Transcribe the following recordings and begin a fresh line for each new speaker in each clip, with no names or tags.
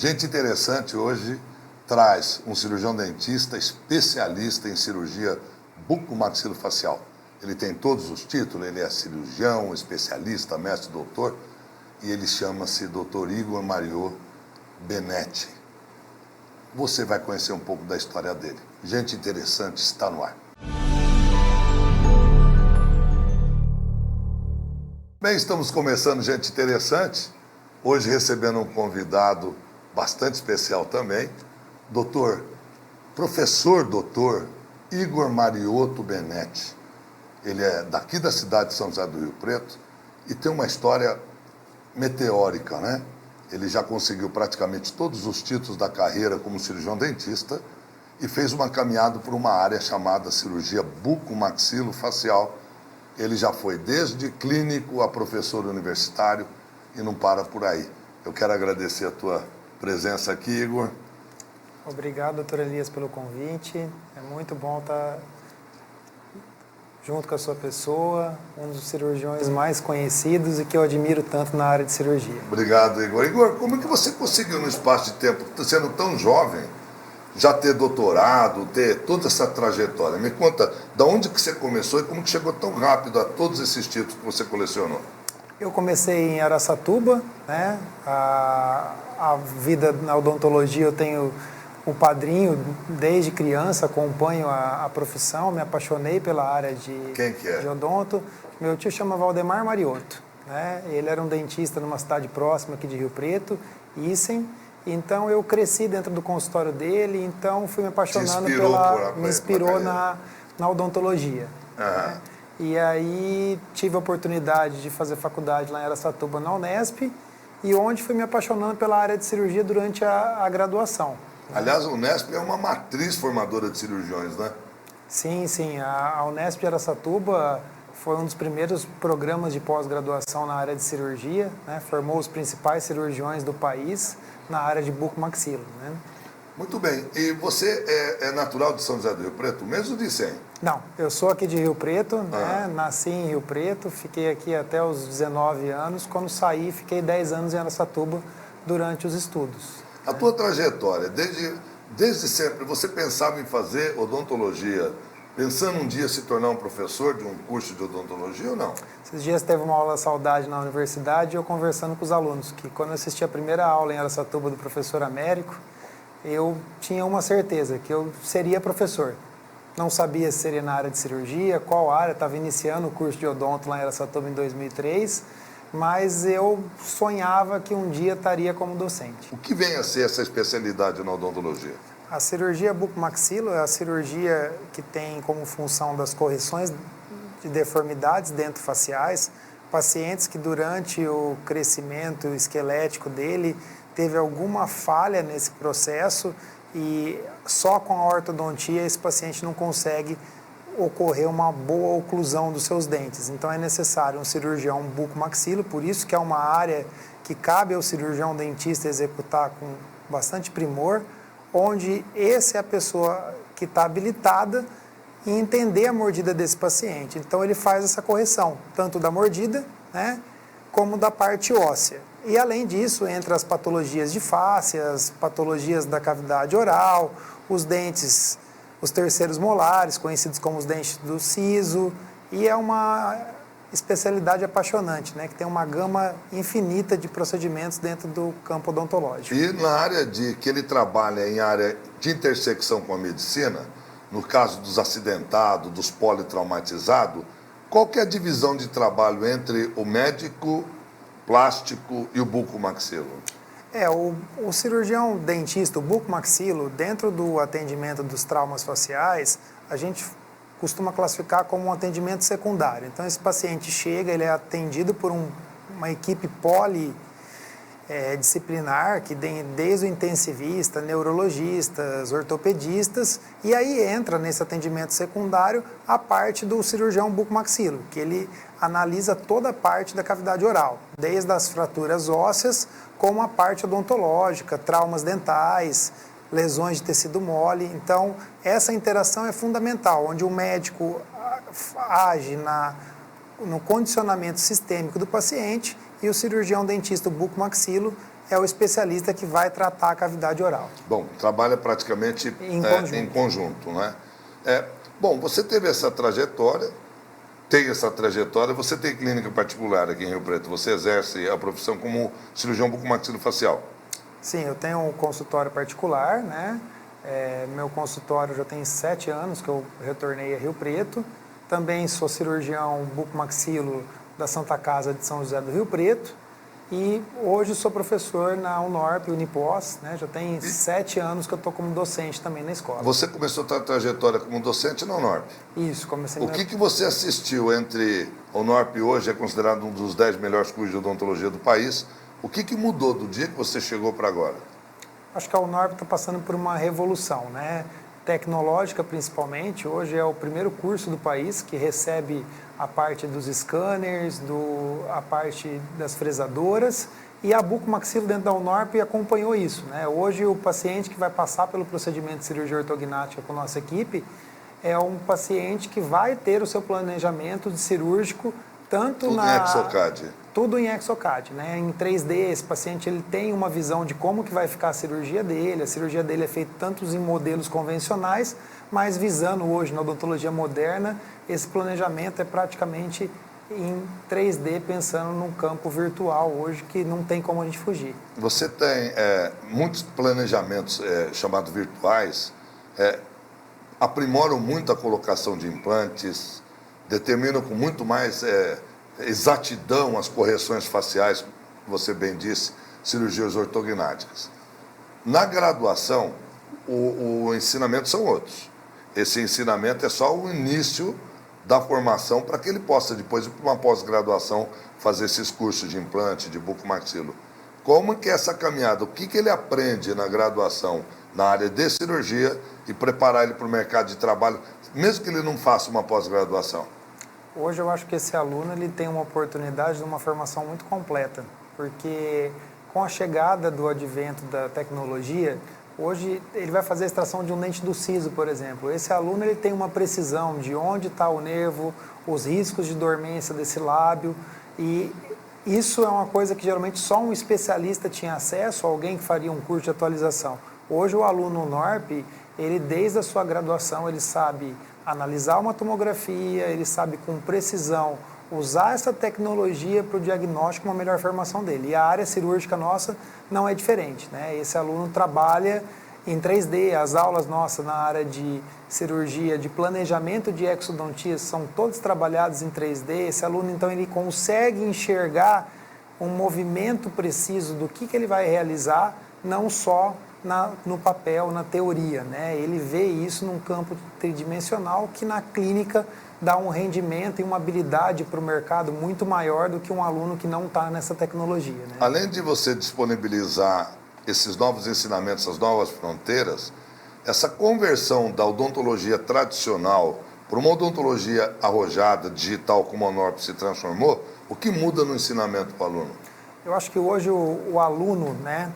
Gente Interessante hoje traz um cirurgião dentista especialista em cirurgia bucomaxilofacial. Ele tem todos os títulos, ele é cirurgião, especialista, mestre, doutor, e ele chama-se Dr. Igor Mariotto Benetti. Você vai conhecer um pouco da história dele. Gente Interessante está no ar. Bem, estamos começando Gente Interessante, hoje recebendo um convidado bastante especial também, professor doutor Igor Mariotto Benetti. Ele é daqui da cidade de São José do Rio Preto e tem uma história meteórica, né? Ele já conseguiu praticamente todos os títulos da carreira como cirurgião dentista e fez uma caminhada por uma área chamada cirurgia bucomaxilofacial. Ele já foi desde clínico a professor universitário e não para por aí. Eu quero agradecer a tua presença aqui, Igor.
Obrigado, doutor Elias, pelo convite. É muito bom estar junto com a sua pessoa, um dos cirurgiões mais conhecidos e que eu admiro tanto na área de cirurgia.
Obrigado, Igor. Igor, como é que você conseguiu, no espaço de tempo, sendo tão jovem, já ter doutorado, ter toda essa trajetória? Me conta, de onde que você começou e como que chegou tão rápido a todos esses títulos que você colecionou?
Eu comecei em Araçatuba, né? A vida na odontologia, eu tenho o padrinho desde criança, acompanho a profissão, me apaixonei pela área de,
Quem que é?
de odonto. Meu tio chama Valdemar Mariotto, né? Ele era um dentista numa cidade próxima aqui de Rio Preto, Issem. Então eu cresci dentro do consultório dele, então fui me apaixonando me inspirou na odontologia. Né? E aí tive a oportunidade de fazer faculdade lá em Araçatuba, na Unesp, e onde fui me apaixonando pela área de cirurgia durante a graduação.
Aliás, a Unesp é uma matriz formadora de cirurgiões, né?
Sim, sim. A Unesp de Araçatuba foi um dos primeiros programas de pós-graduação na área de cirurgia, né? Formou os principais cirurgiões do país na área de bucomaxilo, né?
Muito bem. E você é natural de São José do Rio Preto, mesmo de Icém?
Não, eu sou aqui de Rio Preto, né? Nasci em Rio Preto, fiquei aqui até os 19 anos. Quando saí, fiquei 10 anos em Araçatuba durante os estudos.
A tua trajetória, desde sempre, você pensava em fazer odontologia, pensando um dia se tornar um professor de um curso de odontologia ou não?
Esses dias teve uma aula saudade na universidade e eu conversando com os alunos, que quando eu assisti a primeira aula em Araçatuba do professor Américo, eu tinha uma certeza, que eu seria professor. Não sabia se seria na área de cirurgia, qual área, estava iniciando o curso de odonto lá em Araçatuba em 2003, mas eu sonhava que um dia estaria como docente.
O que vem a ser essa especialidade na odontologia?
A cirurgia bucomaxilo é a cirurgia que tem como função das correções de deformidades dentofaciais, pacientes que durante o crescimento esquelético dele teve alguma falha nesse processo e só com a ortodontia esse paciente não consegue ocorrer uma boa oclusão dos seus dentes. Então é necessário um cirurgião bucomaxilo, por isso que é uma área que cabe ao cirurgião dentista executar com bastante primor, onde essa é a pessoa que está habilitada em entender a mordida desse paciente. Então ele faz essa correção, tanto da mordida, né, como da parte óssea. E além disso, entra as patologias de face, as patologias da cavidade oral, os dentes, os terceiros molares, conhecidos como os dentes do siso, e é uma especialidade apaixonante, né, que tem uma gama infinita de procedimentos dentro do campo odontológico.
E na área que ele trabalha em área de intersecção com a medicina, no caso dos acidentados, dos politraumatizados, qual que é a divisão de trabalho entre o médico plástico e o bucomaxilo?
O cirurgião dentista, o bucomaxilo, dentro do atendimento dos traumas faciais, a gente costuma classificar como um atendimento secundário. Então, esse paciente chega, ele é atendido por uma equipe disciplinar, que tem desde o intensivista, neurologistas, ortopedistas, e aí entra nesse atendimento secundário a parte do cirurgião bucomaxilo, que ele analisa toda a parte da cavidade oral, desde as fraturas ósseas, como a parte odontológica, traumas dentais, lesões de tecido mole. Então, essa interação é fundamental, onde o médico age no condicionamento sistêmico do paciente e o cirurgião dentista bucomaxilo é o especialista que vai tratar a cavidade oral.
Bom, trabalha praticamente em conjunto, né? Bom, você teve essa trajetória, você tem clínica particular aqui em Rio Preto, você exerce a profissão como cirurgião bucomaxilofacial.
Sim, eu tenho um consultório particular, né? Meu consultório já tem 7 anos que eu retornei a Rio Preto. Também sou cirurgião bucomaxilo da Santa Casa de São José do Rio Preto. E hoje sou professor na Unorp, Unipós, né? Já tem 7 anos que eu estou como docente também na escola.
Você começou a sua trajetória como docente na Unorp?
Isso, comecei...
O que você assistiu entre... A Unorp hoje é considerado um dos 10 melhores cursos de odontologia do país. O que mudou do dia que você chegou para agora?
Acho que a Unorp está passando por uma revolução, né? Tecnológica principalmente. Hoje é o primeiro curso do país que recebe a parte dos scanners, a parte das fresadoras, e a bucomaxilo dentro da Unorp acompanhou isso, né? Hoje o paciente que vai passar pelo procedimento de cirurgia ortognática com a nossa equipe é um paciente que vai ter o seu planejamento de cirúrgico tanto
Tudo em Exocad.
Tudo em Exocad, né? Em 3D, esse paciente ele tem uma visão de como que vai ficar a cirurgia dele. A cirurgia dele é feita tanto em modelos convencionais, mas visando hoje na odontologia moderna, esse planejamento é praticamente em 3D, pensando num campo virtual hoje que não tem como a gente fugir.
Você tem muitos planejamentos chamados virtuais, aprimoram muito a colocação de implantes, determinam com muito mais exatidão as correções faciais, você bem disse, cirurgias ortognáticas. Na graduação, o ensinamento são outros. Esse ensinamento é só o início da formação para que ele possa, depois de uma pós-graduação, fazer esses cursos de implante, de bucomaxilo. Como que é essa caminhada? O que ele aprende na graduação, na área de cirurgia, e preparar ele para o mercado de trabalho, mesmo que ele não faça uma pós-graduação?
Hoje eu acho que esse aluno ele tem uma oportunidade de uma formação muito completa, porque com a chegada do advento da tecnologia, hoje ele vai fazer a extração de um dente do siso, por exemplo. Esse aluno ele tem uma precisão de onde está o nervo, os riscos de dormência desse lábio, e isso é uma coisa que geralmente só um especialista tinha acesso, alguém que faria um curso de atualização. Hoje o aluno NORP, ele desde a sua graduação, ele sabe analisar uma tomografia, ele sabe com precisão usar essa tecnologia para o diagnóstico, uma melhor formação dele. E a área cirúrgica nossa não é diferente, né? Esse aluno trabalha em 3D, as aulas nossas na área de cirurgia, de planejamento de exodontia, são todas trabalhadas em 3D. Esse aluno, então, ele consegue enxergar um movimento preciso do que ele vai realizar, não só no papel, na teoria, né? Ele vê isso num campo tridimensional que na clínica dá um rendimento e uma habilidade para o mercado muito maior do que um aluno que não está nessa tecnologia, né?
Além de você disponibilizar esses novos ensinamentos, essas novas fronteiras, essa conversão da odontologia tradicional para uma odontologia arrojada, digital, como a Unorp se transformou, o que muda no ensinamento para o aluno?
Eu acho que hoje o aluno, né,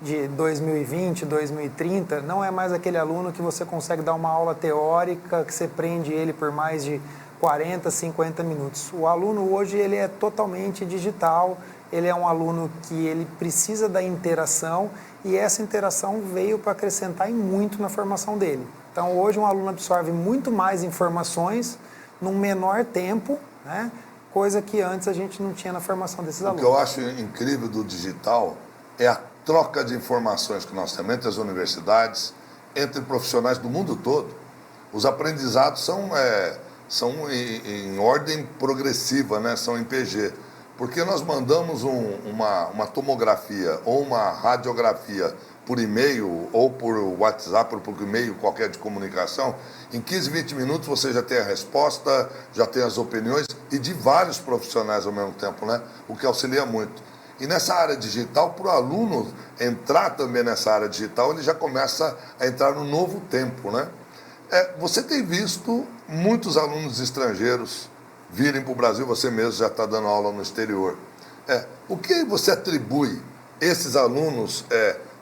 de 2020, 2030, não é mais aquele aluno que você consegue dar uma aula teórica, que você prende ele por mais de 40, 50 minutos. O aluno hoje ele é totalmente digital, ele é um aluno que ele precisa da interação e essa interação veio para acrescentar em muito na formação dele. Então hoje um aluno absorve muito mais informações num menor tempo, né? Coisa que antes a gente não tinha na formação desses alunos.
O que eu acho incrível do digital é a troca de informações que nós temos entre as universidades, entre profissionais do mundo todo. Os aprendizados são em ordem progressiva, né? São em PG. Porque nós mandamos uma tomografia ou uma radiografia por e-mail ou por WhatsApp ou por e-mail qualquer de comunicação, em 15, 20 minutos você já tem a resposta, já tem as opiniões e de vários profissionais ao mesmo tempo, né? O que auxilia muito. E nessa área digital, para o aluno entrar também nessa área digital, ele já começa a entrar no novo tempo, né? Você tem visto muitos alunos estrangeiros virem para o Brasil, você mesmo já está dando aula no exterior. O que você atribui esses alunos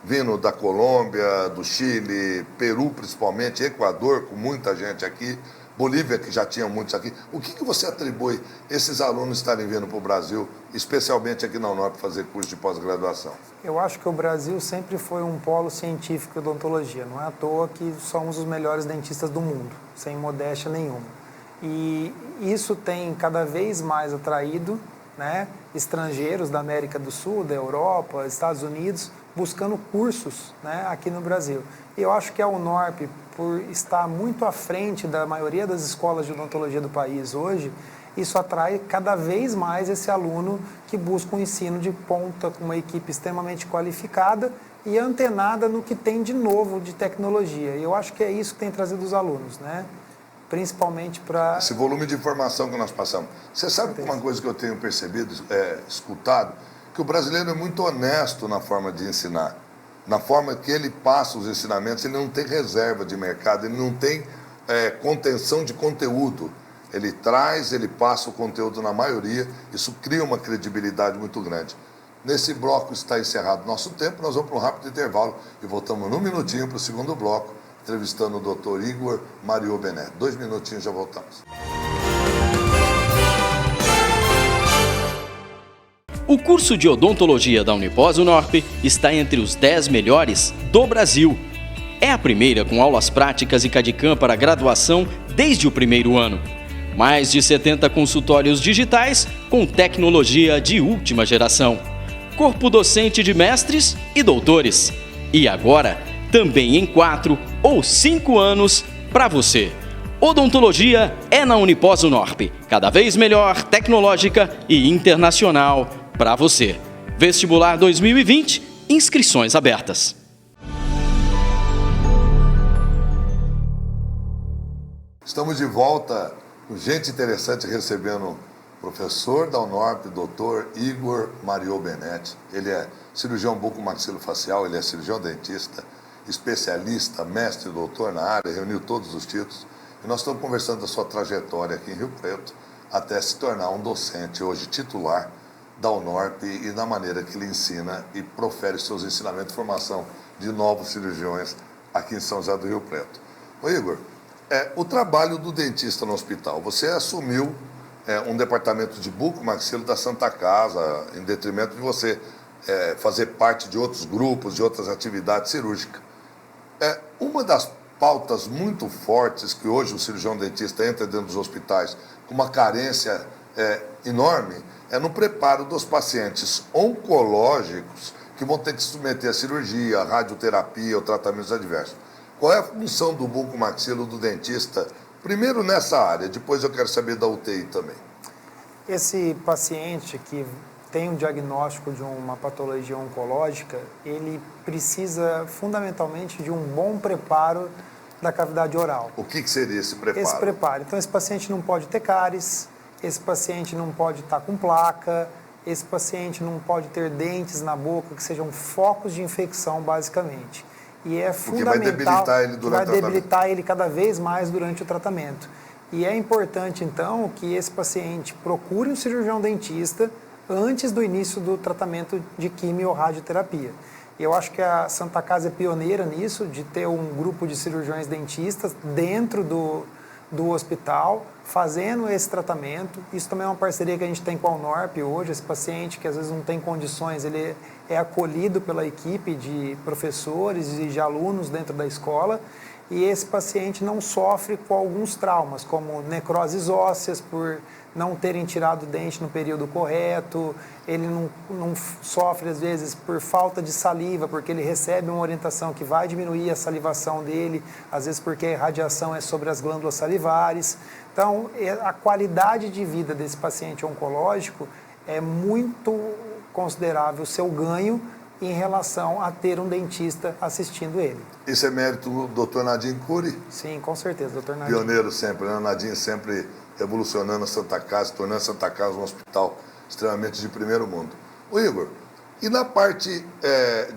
vindo da Colômbia, do Chile, Peru principalmente, Equador, com muita gente aqui, Bolívia, que já tinha muitos aqui. O que você atribui esses alunos estarem vindo para o Brasil, especialmente aqui na UNORP, fazer curso de pós-graduação?
Eu acho que o Brasil sempre foi um polo científico de odontologia. Não é à toa que somos os melhores dentistas do mundo, sem modéstia nenhuma. E isso tem cada vez mais atraído, né, estrangeiros da América do Sul, da Europa, Estados Unidos, buscando cursos, né, aqui no Brasil. E eu acho que a UNORP, por estar muito à frente da maioria das escolas de odontologia do país hoje, isso atrai cada vez mais esse aluno que busca um ensino de ponta, com uma equipe extremamente qualificada e antenada no que tem de novo de tecnologia. E eu acho que é isso que tem trazido os alunos, né? Principalmente para...
Esse volume de informação que nós passamos. Você sabe uma coisa que eu tenho percebido, escutado, que o brasileiro é muito honesto na forma de ensinar. Na forma que ele passa os ensinamentos, ele não tem reserva de mercado, ele não tem contenção de conteúdo. Ele traz, ele passa o conteúdo na maioria, isso cria uma credibilidade muito grande. Nesse bloco está encerrado nosso tempo, nós vamos para um rápido intervalo e voltamos num minutinho para o segundo bloco, entrevistando o Dr. Igor Mariot Benet. 2 minutinhos, já voltamos.
O curso de odontologia da Unipós-UNORP está entre os 10 melhores do Brasil. É a primeira com aulas práticas e CAD/CAM para graduação desde o primeiro ano. Mais de 70 consultórios digitais com tecnologia de última geração. Corpo docente de mestres e doutores. E agora, também em 4 ou 5 anos para você. Odontologia é na Unipós-UNORP, cada vez melhor, tecnológica e internacional para você. Vestibular 2020, inscrições abertas.
Estamos de volta com gente interessante, recebendo o professor da UNORP, Dr. Igor Mariot Benet. Ele é cirurgião bucomaxilofacial, ele é cirurgião dentista, especialista, mestre e doutor na área, reuniu todos os títulos. E nós estamos conversando da sua trajetória aqui em Rio Preto, até se tornar um docente hoje titular da UNORP e da maneira que ele ensina e profere seus ensinamentos e formação de novos cirurgiões aqui em São José do Rio Preto. Ô Igor, o trabalho do dentista no hospital, você assumiu um departamento de bucomaxilo da Santa Casa, em detrimento de você fazer parte de outros grupos, de outras atividades cirúrgicas. Uma das pautas muito fortes que hoje o cirurgião dentista entra dentro dos hospitais com uma carência enorme é no preparo dos pacientes oncológicos que vão ter que se submeter à cirurgia, à radioterapia ou tratamentos adversos. Qual é a função do bucomaxilo do dentista, primeiro nessa área, depois eu quero saber da UTI também.
Esse paciente que tem um diagnóstico de uma patologia oncológica, ele precisa fundamentalmente de um bom preparo da cavidade oral.
O que seria esse preparo?
Esse preparo. Então, esse paciente não pode ter cáries, esse paciente não pode estar com placa, esse paciente não pode ter dentes na boca que sejam focos de infecção, basicamente. E é fundamental, vai debilitar ele cada vez mais durante o tratamento. E é importante, então, que esse paciente procure um cirurgião dentista antes do início do tratamento de quimio ou radioterapia. Eu acho que a Santa Casa é pioneira nisso, de ter um grupo de cirurgiões dentistas dentro do hospital, fazendo esse tratamento. Isso também é uma parceria que a gente tem com a UNORP hoje. Esse paciente que às vezes não tem condições, ele é acolhido pela equipe de professores e de alunos dentro da escola, e esse paciente não sofre com alguns traumas, como necroses ósseas por não terem tirado o dente no período correto, ele não sofre às vezes por falta de saliva, porque ele recebe uma orientação que vai diminuir a salivação dele, às vezes porque a irradiação é sobre as glândulas salivares. Então, a qualidade de vida desse paciente oncológico é muito considerável o seu ganho em relação a ter um dentista assistindo ele.
Isso é mérito do Dr. Nadim Curi?
Sim, com certeza, Dr. Nadim.
Pioneiro sempre, né? Nadim sempre revolucionando a Santa Casa, tornando a Santa Casa um hospital extremamente de primeiro mundo. Ô Igor, e na parte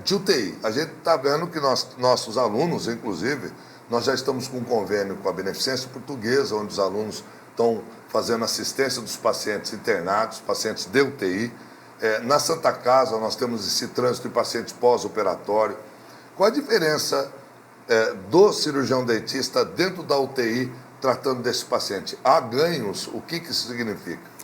de UTI? A gente está vendo que nossos alunos, inclusive, nós já estamos com um convênio com a Beneficência Portuguesa, onde os alunos estão fazendo assistência dos pacientes internados, pacientes de UTI. Na Santa Casa, nós temos esse trânsito de pacientes pós-operatório. Qual a diferença do cirurgião dentista dentro da UTI tratando desse paciente. Há ganhos? O que isso significa?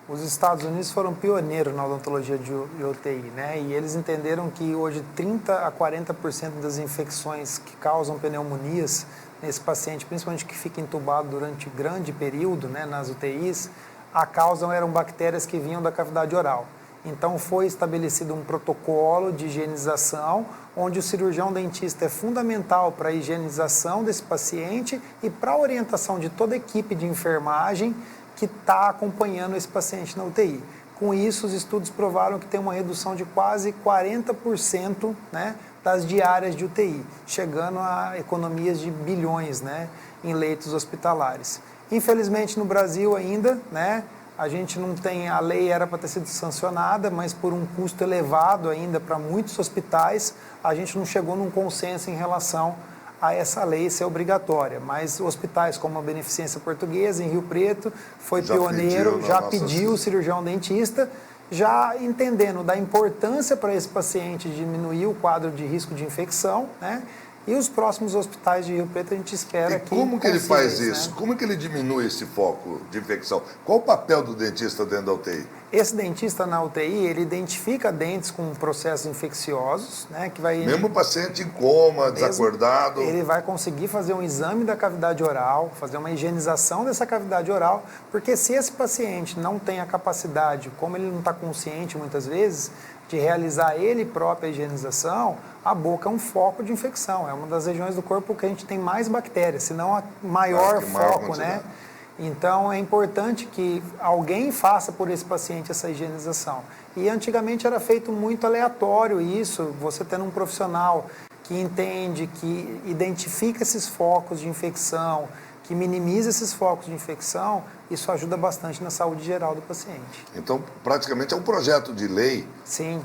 Os Estados Unidos foram pioneiros na odontologia de UTI, né? E eles entenderam que hoje 30 a 40% das infecções que causam pneumonias nesse paciente, principalmente que fica entubado durante grande período, né, nas UTIs, a causa eram bactérias que vinham da cavidade oral. Então foi estabelecido um protocolo de higienização, onde o cirurgião dentista é fundamental para a higienização desse paciente e para a orientação de toda a equipe de enfermagem que está acompanhando esse paciente na UTI. Com isso, os estudos provaram que tem uma redução de quase 40%, né, das diárias de UTI, chegando a economias de bilhões, né, em leitos hospitalares. Infelizmente, no Brasil ainda, né, a gente não tem, a lei era para ter sido sancionada, mas por um custo elevado ainda para muitos hospitais, a gente não chegou num consenso em relação a essa lei ser obrigatória, mas hospitais como a Beneficência Portuguesa, em Rio Preto, foi pioneiro, já pediu o cirurgião dentista, já entendendo da importância para esse paciente diminuir o quadro de risco de infecção, né? E os próximos hospitais de Rio Preto a gente espera que...
Como que ele faz isso?
Né?
Como que ele diminui esse foco de infecção? Qual o papel do dentista dentro da UTI?
Esse dentista na UTI, ele identifica dentes com processos infecciosos, né, que vai...
Mesmo o paciente em coma, desacordado...
Ele vai conseguir fazer um exame da cavidade oral, fazer uma higienização dessa cavidade oral, porque se esse paciente não tem a capacidade, como ele não está consciente muitas vezes, de realizar ele própria a higienização, a boca é um foco de infecção, é uma das regiões do corpo que a gente tem mais bactérias, se não a maior foco, né? Então, é importante que alguém faça por esse paciente essa higienização. E antigamente era feito muito aleatório isso, você tendo um profissional que entende, que identifica esses focos de infecção, que minimiza esses focos de infecção, isso ajuda bastante na saúde geral do paciente.
Então, praticamente é um projeto de lei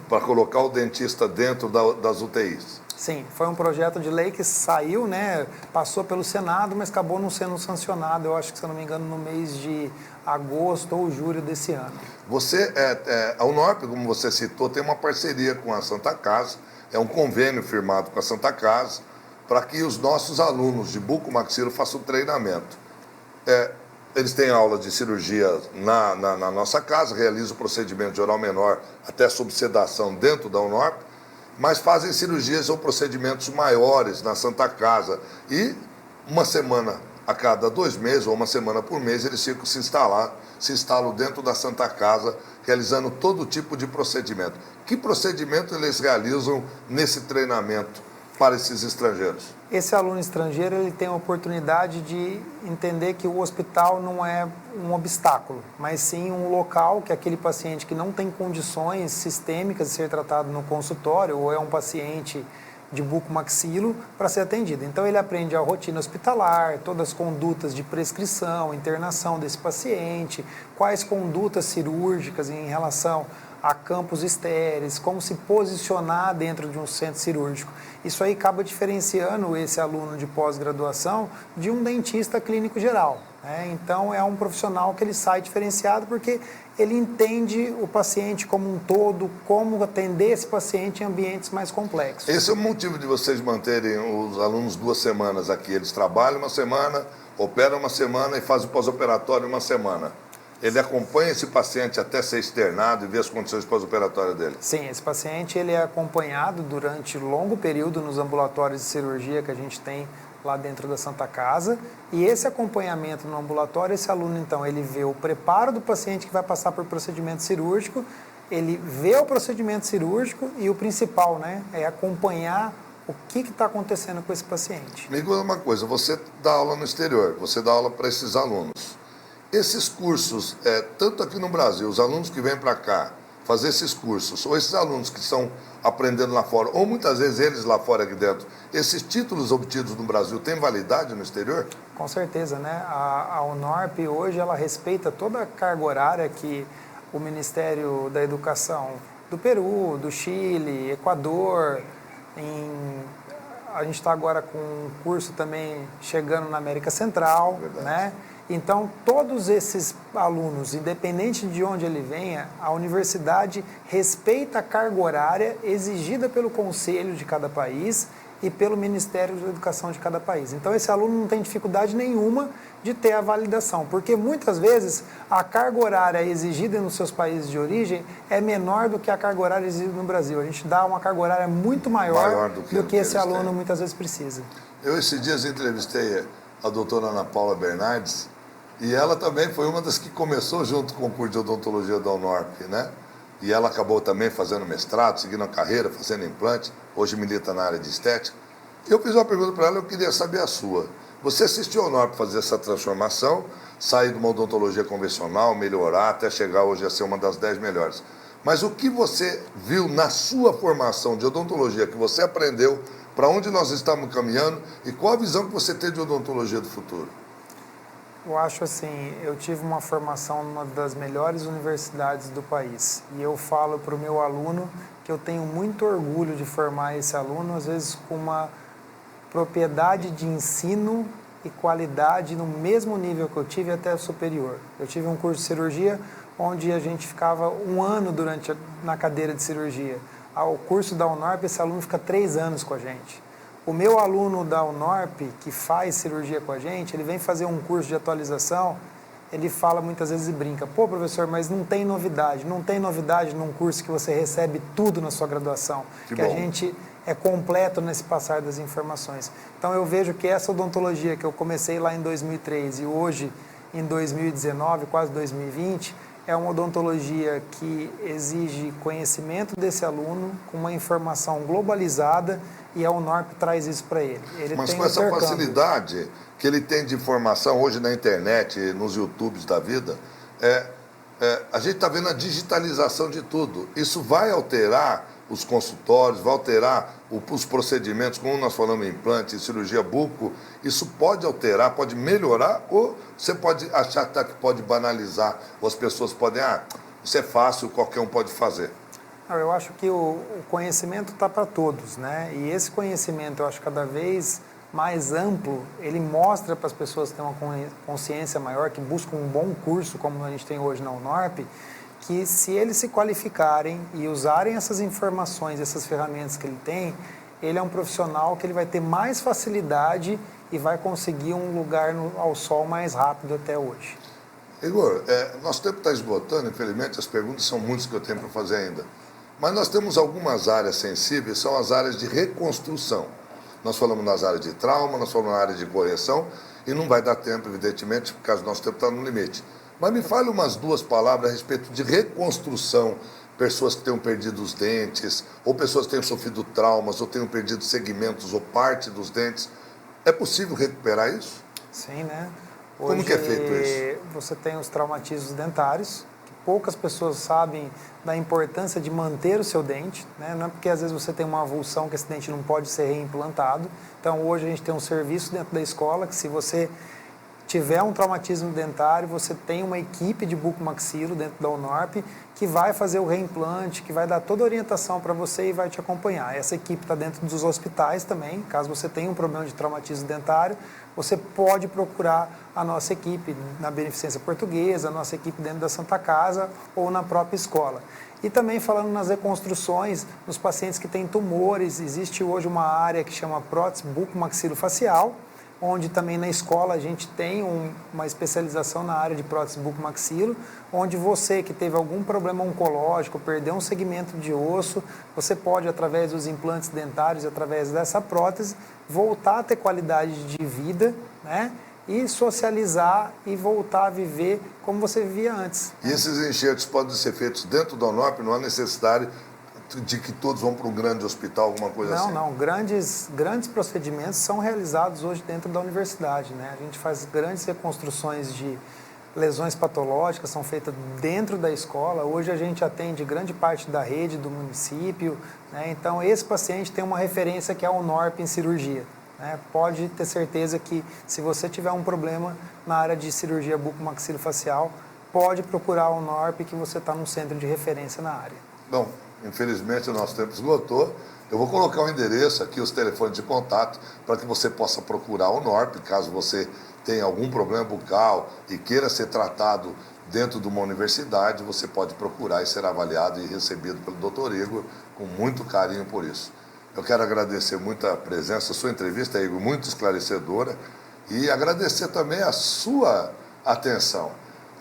para colocar o dentista dentro das UTIs.
Sim, foi um projeto de lei que saiu, né, passou pelo Senado, mas acabou não sendo sancionado, eu acho que, se eu não me engano, no mês de agosto ou julho desse ano.
Você, a UNORP, como você citou, tem uma parceria com a Santa Casa, é um convênio firmado com a Santa Casa, para que os nossos alunos de bucomaxilo façam treinamento. Eles têm aula de cirurgia na nossa casa, realizam o procedimento de oral menor até sob sedação dentro da UNORP, mas fazem cirurgias ou procedimentos maiores na Santa Casa. E uma semana a cada 2 meses, ou uma semana por mês, eles ficam se instalam dentro da Santa Casa, realizando todo tipo de procedimento. Que procedimento eles realizam nesse treinamento para esses estrangeiros?
Esse aluno estrangeiro, ele tem a oportunidade de entender que o hospital não é um obstáculo, mas sim um local que aquele paciente que não tem condições sistêmicas de ser tratado no consultório, ou é um paciente de bucomaxilo, para ser atendido. Então ele aprende a rotina hospitalar, todas as condutas de prescrição, internação desse paciente, quais condutas cirúrgicas em relação a campos estéreis, como se posicionar dentro de um centro cirúrgico. Isso aí acaba diferenciando esse aluno de pós-graduação de um dentista clínico geral, né? Então é um profissional que ele sai diferenciado porque ele entende o paciente como um todo, como atender esse paciente em ambientes mais complexos.
Esse é o motivo de vocês manterem os alunos 2 semanas aqui. Eles trabalham uma semana, operam uma semana e fazem o pós-operatório uma semana. Ele acompanha esse paciente até ser externado e ver as condições pós-operatórias dele?
Sim, esse paciente ele é acompanhado durante longo período nos ambulatórios de cirurgia que a gente tem lá dentro da Santa Casa. E esse acompanhamento no ambulatório, esse aluno, então, ele vê o preparo do paciente que vai passar por procedimento cirúrgico, ele vê o procedimento cirúrgico e o principal, né, é acompanhar o que está acontecendo com esse paciente.
Me diga uma coisa, você dá aula no exterior, você dá aula para esses alunos. Esses cursos, tanto aqui no Brasil, os alunos que vêm para cá fazer esses cursos, ou esses alunos que estão aprendendo lá fora, ou muitas vezes eles lá fora aqui dentro, esses títulos obtidos no Brasil têm validade no exterior?
Com certeza, né? A UNORP hoje ela respeita toda a carga horária que o Ministério da Educação do Peru, do Chile, Equador, a gente está agora com um curso também chegando na América Central, né? Então, todos esses alunos, independente de onde ele venha, a universidade respeita a carga horária exigida pelo conselho de cada país e pelo Ministério da Educação de cada país. Então, esse aluno não tem dificuldade nenhuma de ter a validação, porque muitas vezes a carga horária exigida nos seus países de origem é menor do que a carga horária exigida no Brasil. A gente dá uma carga horária muito maior do que esse aluno muitas vezes precisa.
Eu, esses dias, entrevistei a doutora Ana Paula Bernardes, e ela também foi uma das que começou junto com o curso de odontologia da UNORP, né? E ela acabou também fazendo mestrado, seguindo a carreira, fazendo implante, hoje milita na área de estética. Eu fiz uma pergunta para ela, eu queria saber a sua. Você assistiu ao UNORP fazer essa transformação, sair de uma odontologia convencional, melhorar, até chegar hoje a ser uma das 10 melhores. Mas o que você viu na sua formação de odontologia, que você aprendeu, para onde nós estamos caminhando e qual a visão que você tem de odontologia do futuro?
Eu acho assim, eu tive uma formação numa das melhores universidades do país e eu falo para o meu aluno que eu tenho muito orgulho de formar esse aluno, às vezes com uma propriedade de ensino e qualidade no mesmo nível que eu tive, até superior. Eu tive um curso de cirurgia onde a gente ficava um ano na cadeira de cirurgia. Ao curso da UNORP, esse aluno fica 3 anos com a gente. O meu aluno da UNORP, que faz cirurgia com a gente, ele vem fazer um curso de atualização, ele fala muitas vezes e brinca, pô, professor, mas não tem novidade num curso que você recebe tudo na sua graduação, que a gente é completo nesse passar das informações. Então eu vejo que essa odontologia que eu comecei lá em 2003 e hoje em 2019, quase 2020, é uma odontologia que exige conhecimento desse aluno com uma informação globalizada e a UNORP traz isso para ele.
Mas com essa facilidade que ele tem de informação hoje na internet, nos YouTubes da vida, a gente está vendo a digitalização de tudo. Isso vai alterar os consultórios, vai alterar os procedimentos, como nós falamos em implante, cirurgia buco, isso pode alterar, pode melhorar, ou você pode achar que pode banalizar, ou as pessoas podem, isso é fácil, qualquer um pode fazer.
Eu acho que o conhecimento está para todos, né? E esse conhecimento, eu acho cada vez mais amplo, ele mostra para as pessoas que têm uma consciência maior, que buscam um bom curso, como a gente tem hoje na UNORP, que se eles se qualificarem e usarem essas informações, essas ferramentas que ele tem, ele é um profissional que ele vai ter mais facilidade e vai conseguir um lugar ao sol mais rápido até hoje.
Igor, nosso tempo está esgotando, infelizmente, as perguntas são muitas que eu tenho para fazer ainda. Mas nós temos algumas áreas sensíveis, são as áreas de reconstrução. Nós falamos nas áreas de trauma, nós falamos na área de correção, e não vai dar tempo, evidentemente, por causa do nosso tempo está no limite. Mas me fale umas 2 palavras a respeito de reconstrução, pessoas que tenham perdido os dentes, ou pessoas que tenham sofrido traumas, ou tenham perdido segmentos ou parte dos dentes. É possível recuperar isso?
Sim, né?
Hoje, como que é feito isso?
Você tem os traumatismos dentários, que poucas pessoas sabem da importância de manter o seu dente, né? Não é porque às vezes você tem uma avulsão que esse dente não pode ser reimplantado. Então hoje a gente tem um serviço dentro da escola que, se você tiver um traumatismo dentário, você tem uma equipe de bucomaxilo dentro da UNORP que vai fazer o reimplante, que vai dar toda a orientação para você e vai te acompanhar. Essa equipe está dentro dos hospitais também. Caso você tenha um problema de traumatismo dentário, você pode procurar a nossa equipe na Beneficência Portuguesa, a nossa equipe dentro da Santa Casa ou na própria escola. E também falando nas reconstruções, nos pacientes que têm tumores, existe hoje uma área que chama prótese bucomaxilofacial, onde também na escola a gente tem uma especialização na área de prótese bucomaxilo, onde você que teve algum problema oncológico, perdeu um segmento de osso, você pode, através dos implantes dentários, através dessa prótese, voltar a ter qualidade de vida, né? E socializar e voltar a viver como você vivia antes.
E esses enxertos podem ser feitos dentro da UNORP, não há necessidade de que todos vão para um grande hospital, alguma coisa assim?
Não, grandes procedimentos são realizados hoje dentro da universidade, né? A gente faz grandes reconstruções de lesões patológicas, são feitas dentro da escola. Hoje a gente atende grande parte da rede do município, né? Então esse paciente tem uma referência que é a UNORP em cirurgia, né? Pode ter certeza que, se você tiver um problema na área de cirurgia bucomaxilofacial, pode procurar a UNORP, que você está num centro de referência na área.
Bom, infelizmente o nosso tempo esgotou. Eu vou colocar o endereço aqui, os telefones de contato, para que você possa procurar a UNORP, caso você tenha algum problema bucal e queira ser tratado dentro de uma universidade, você pode procurar e ser avaliado e recebido pelo Dr. Igor, com muito carinho por isso. Eu quero agradecer muito a presença, a sua entrevista, Igor, muito esclarecedora, e agradecer também a sua atenção.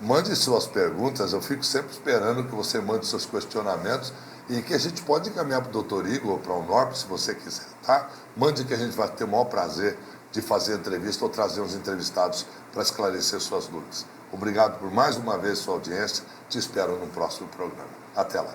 Mande suas perguntas, eu fico sempre esperando que você mande seus questionamentos e que a gente pode encaminhar para o Dr. Igor ou para o Norp, se você quiser, tá? Mande que a gente vai ter o maior prazer de fazer a entrevista ou trazer uns entrevistados para esclarecer suas dúvidas. Obrigado por mais uma vez sua audiência, te espero no próximo programa. Até lá.